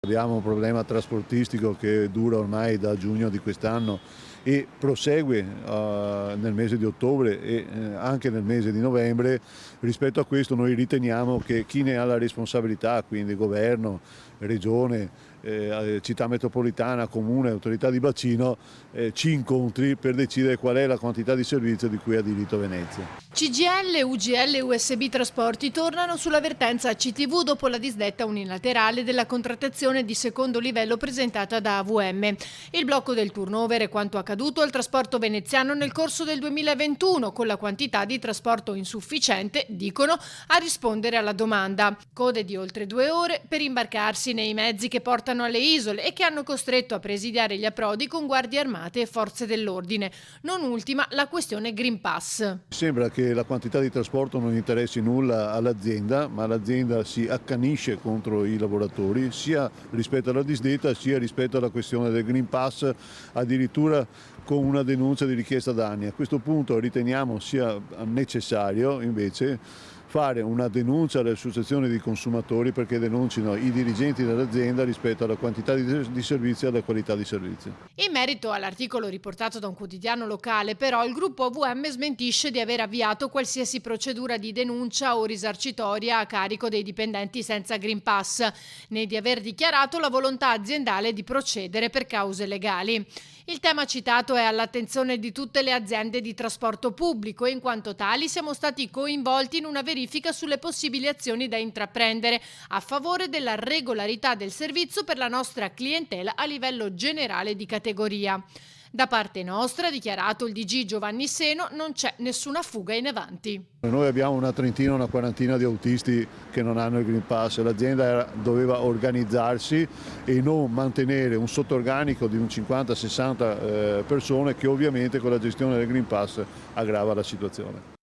Abbiamo un problema trasportistico che dura ormai da giugno di quest'anno e prosegue nel mese di ottobre e anche nel mese di novembre. Rispetto a questo noi riteniamo che chi ne ha la responsabilità, quindi governo, regione, città metropolitana, comune, autorità di bacino, ci incontri per decidere qual è la quantità di servizio di cui ha diritto Venezia. CGIL, UGL e USB Trasporti tornano sull'avvertenza CTV dopo la disdetta unilaterale della contrattazione di secondo livello presentata da AVM. Il blocco del turnover è quanto accaduto al trasporto veneziano nel corso del 2021, con la quantità di trasporto insufficiente, dicono, a rispondere alla domanda. Code di oltre 2 ore per imbarcarsi nei mezzi che portano alle isole e che hanno costretto a presidiare gli approdi con guardie armate e forze dell'ordine. Non ultima la questione Green Pass. Sembra che la quantità di trasporto non interessi nulla all'azienda, ma l'azienda si accanisce contro i lavoratori, sia rispetto alla disdetta sia rispetto alla questione del Green Pass, addirittura con una denuncia di richiesta danni. A questo punto riteniamo sia necessario invece fare una denuncia alle associazioni di consumatori perché denuncino i dirigenti dell'azienda rispetto alla quantità di servizi e alla qualità di servizi. In merito all'articolo riportato da un quotidiano locale, però, il gruppo AVM smentisce di aver avviato qualsiasi procedura di denuncia o risarcitoria a carico dei dipendenti senza Green Pass, né di aver dichiarato la volontà aziendale di procedere per cause legali. Il tema citato è all'attenzione di tutte le aziende di trasporto pubblico e in quanto tali siamo stati coinvolti in una verifica sulle possibili azioni da intraprendere a favore della regolarità del servizio per la nostra clientela a livello generale di categoria. Da parte nostra, ha dichiarato il DG Giovanni Seno, non c'è nessuna fuga in avanti. Noi abbiamo una trentina, una quarantina di autisti che non hanno il Green Pass. L'azienda doveva organizzarsi e non mantenere un sottorganico di un 50-60 persone che ovviamente con la gestione del Green Pass aggrava la situazione.